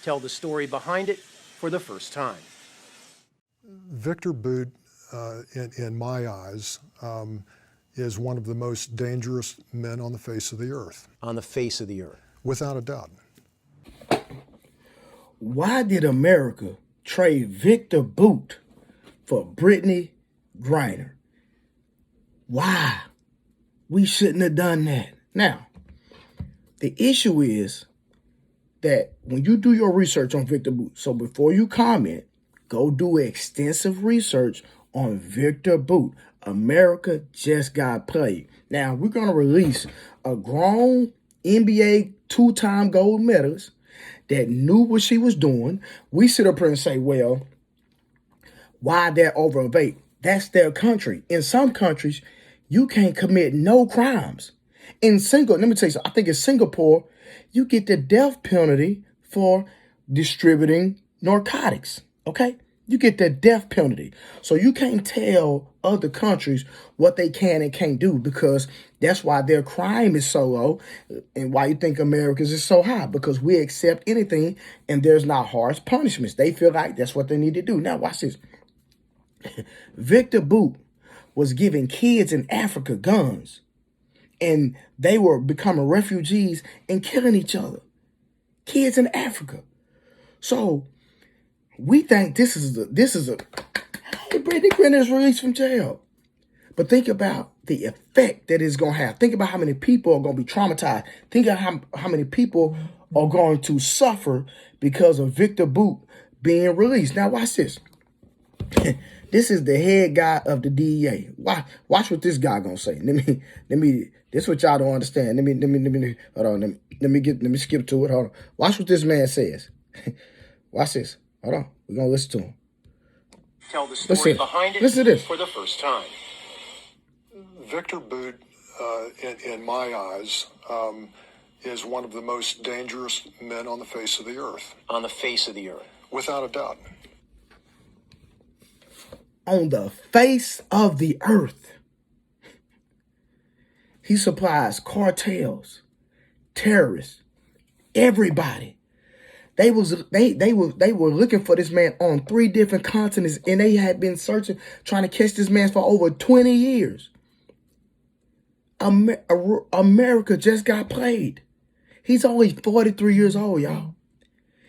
tell the story behind it for the first time. Victor Bout, in my eyes, is one of the most dangerous men on the face of the earth. On the face of the earth. Without a doubt. Why did America trade Victor Bout for Britney Griner? Why? We shouldn't have done that. Now, the issue is that when you do your research on Victor Bout, so before you comment, go do extensive research on Victor Bout. America just got played. Now, we're going to release a grown NBA two-time gold medalist that knew what she was doing. We sit up here and say, well, why they're overweight? That's their country. In some countries, you can't commit no crimes. Let me tell you something. I think in Singapore, you get the death penalty for distributing narcotics, okay? You get the death penalty. So you can't tell other countries what they can and can't do, because that's why their crime is so low and why you think America's is so high, because we accept anything and there's not harsh punishments. They feel like that's what they need to do. Now, watch this. Victor Bout was giving kids in Africa guns, and they were becoming refugees and killing each other. Kids in Africa. So we think this is a hey, Britney Griner is released from jail. But think about the effect that it's going to have. Think about how many people are going to be traumatized. Think of how many people are going to suffer because of Victor Bout being released. Now watch this. This is the head guy of the DEA. Watch what this guy gonna say. Let me. This is what y'all don't understand. Let me. Hold on. Let me skip to it. Hold on. Watch what this man says. Watch this. Hold on. We're gonna listen to him. Tell the story behind it Listen to this. for the first time. Victor Bout, in my eyes, is one of the most dangerous men on the face of the earth. On the face of the earth. Without a doubt. On the face of the earth. He supplies cartels, terrorists, everybody. They were looking for this man on 3 different continents, and they had been searching, trying to catch this man for over 20 years. America just got played. He's only 43 years old, y'all.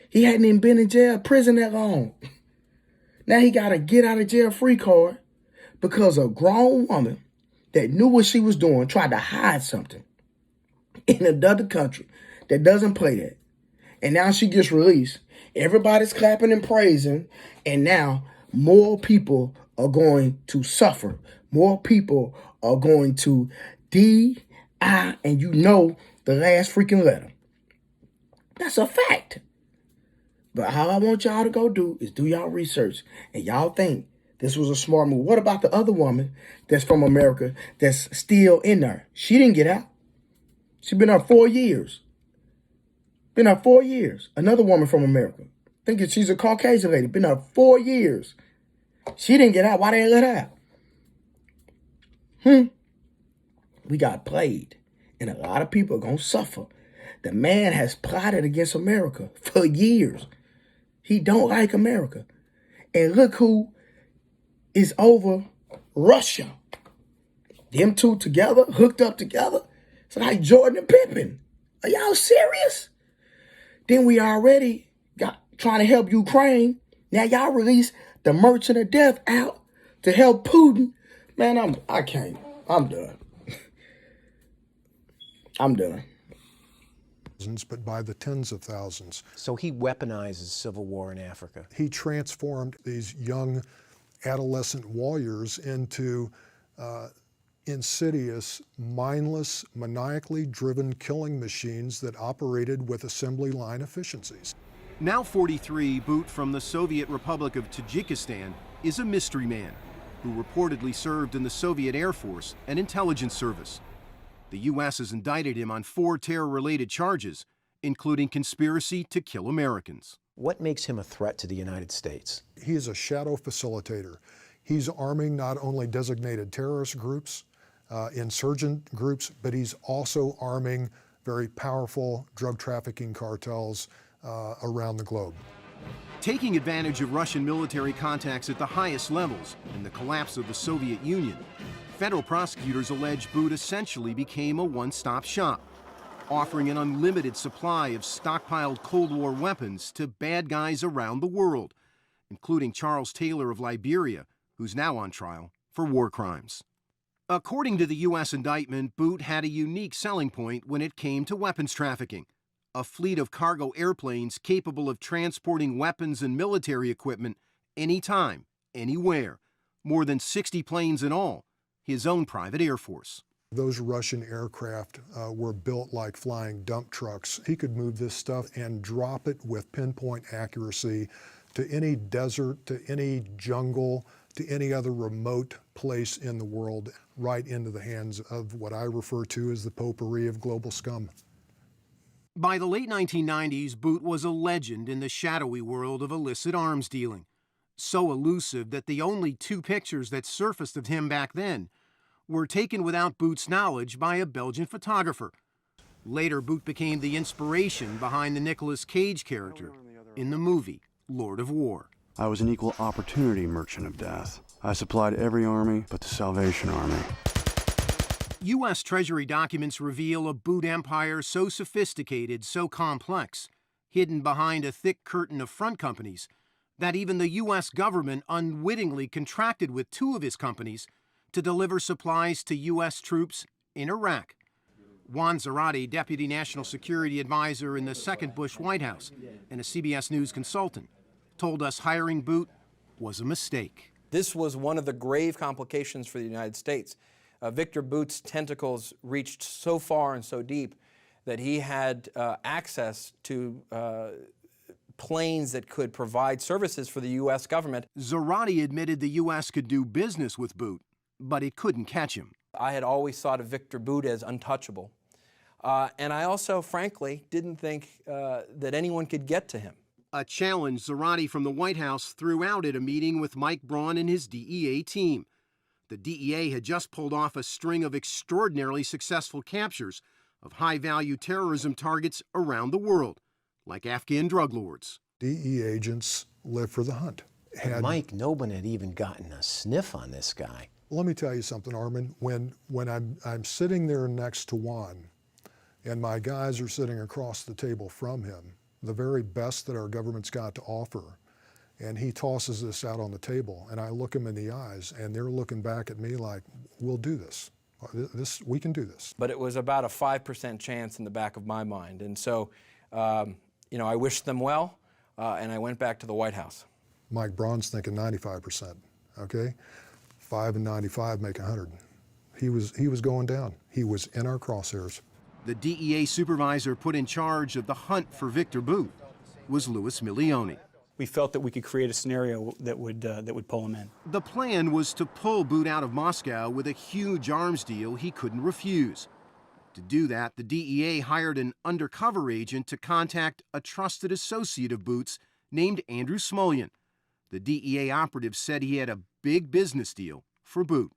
He hadn't even been in prison that long. Now he got a get out of jail free card because a grown woman that knew what she was doing tried to hide something in another country that doesn't play that. And now she gets released. Everybody's clapping and praising. And now more people are going to suffer. More people are going to die, and you know the last freaking letter. That's a fact. But how I want y'all to go do is do y'all research. And y'all think this was a smart move. What about the other woman that's from America that's still in there? She didn't get out. She's been there 4 years. Been there 4 years. Another woman from America. Thinking she's a Caucasian lady. Been there 4 years. She didn't get out. Why they let her out? We got played. And a lot of people are going to suffer. The man has plotted against America for years. He don't like America. And look who is over Russia. Them two together, hooked up together. It's like Jordan and Pippen. Are y'all serious? Then we already got trying to help Ukraine. Now y'all release the Merchant of Death out to help Putin. Man, I can't. I'm done. I'm done. But by the tens of thousands. So he weaponizes civil war in Africa. He transformed these young adolescent warriors into insidious, mindless, maniacally driven killing machines that operated with assembly line efficiencies. Now 43, Bout from the Soviet Republic of Tajikistan is a mystery man who reportedly served in the Soviet Air Force and intelligence service. The U.S. has indicted him on 4 terror-related charges, including conspiracy to kill Americans. What makes him a threat to the United States? He is a shadow facilitator. He's arming not only designated terrorist groups, insurgent groups, but he's also arming very powerful drug trafficking cartels around the globe. Taking advantage of Russian military contacts at the highest levels and the collapse of the Soviet Union, federal prosecutors allege Boot essentially became a one-stop shop, offering an unlimited supply of stockpiled Cold War weapons to bad guys around the world, including Charles Taylor of Liberia, who's now on trial for war crimes. According to the U.S. indictment, Boot had a unique selling point when it came to weapons trafficking. A fleet of cargo airplanes capable of transporting weapons and military equipment anytime, anywhere. More than 60 planes in all, his own private air force. Those Russian aircraft were built like flying dump trucks. He could move this stuff and drop it with pinpoint accuracy to any desert, to any jungle, to any other remote place in the world, right into the hands of what I refer to as the potpourri of global scum. By the late 1990s, Boot was a legend in the shadowy world of illicit arms dealing. So elusive that the only two pictures that surfaced of him back then were taken without Boot's knowledge by a Belgian photographer. Later, Boot became the inspiration behind the Nicolas Cage character in the movie Lord of War. I was an equal opportunity merchant of death. I supplied every army but the Salvation Army. U.S. Treasury documents reveal a Boot empire so sophisticated, so complex, hidden behind a thick curtain of front companies, that even the U.S. government unwittingly contracted with two of his companies to deliver supplies to U.S. troops in Iraq. Juan Zarate, Deputy National Security Advisor in the second Bush White House and a CBS News consultant, told us hiring Boot was a mistake. This was one of the grave complications for the United States. Victor Boot's tentacles reached so far and so deep that he had access to planes that could provide services for the U.S. government. Zarate admitted the U.S. could do business with Boot, but it couldn't catch him. I had always thought of Victor Boot as untouchable. And I also, frankly, didn't think that anyone could get to him. A challenge Zarate from the White House threw out at a meeting with Mike Braun and his DEA team. The DEA had just pulled off a string of extraordinarily successful captures of high-value terrorism targets around the world, like Afghan drug lords. DEA agents live for the hunt. Mike, no one had even gotten a sniff on this guy. Let me tell you something, Armin. When I'm sitting there next to Juan, and my guys are sitting across the table from him, the very best that our government's got to offer, and he tosses this out on the table, and I look him in the eyes, and they're looking back at me like, we'll do this. We can do this. But it was about a 5% chance in the back of my mind. And so, I wished them well, and I went back to the White House. Mike Braun's thinking 95%, okay? 5 and 95 make 100. He was going down. He was in our crosshairs. The DEA supervisor put in charge of the hunt for Victor Boot was Louis Milioni. We felt that we could create a scenario that would pull him in. The plan was to pull Boot out of Moscow with a huge arms deal he couldn't refuse. To do that, the DEA hired an undercover agent to contact a trusted associate of Boot's named Andrew Smulyan. The DEA operative said he had a big business deal for Boot.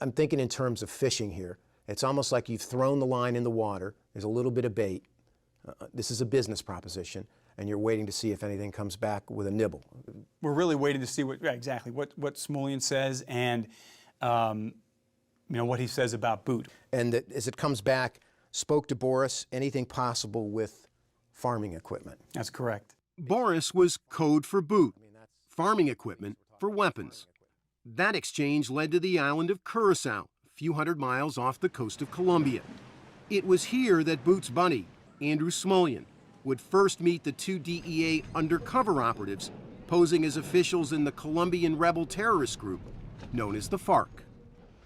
I'm thinking in terms of fishing here. It's almost like you've thrown the line in the water. There's a little bit of bait. This is a business proposition, and you're waiting to see if anything comes back with a nibble. We're really waiting to see what Smulyan says and what he says about Boot. And that as it comes back, spoke to Boris, anything possible with farming equipment. That's correct. Boris was code for Boot, farming equipment for weapons. That exchange led to the island of Curacao, a few hundred miles off the coast of Colombia. It was here that Boot's buddy, Andrew Smulyan, would first meet the two DEA undercover operatives posing as officials in the Colombian rebel terrorist group known as the FARC.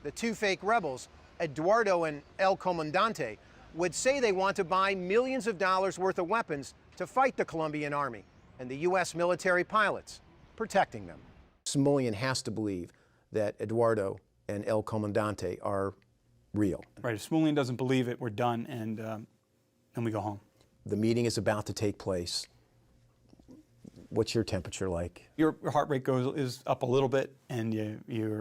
The two fake rebels, Eduardo and El Comandante, would say they want to buy millions of dollars worth of weapons to fight the Colombian army and the U.S. military pilots protecting them. Smulyan has to believe that Eduardo and El Comandante are real. Right, if Smulyan doesn't believe it, we're done, and then we go home. The meeting is about to take place. What's your temperature like? Your heart rate is up a little bit, and you're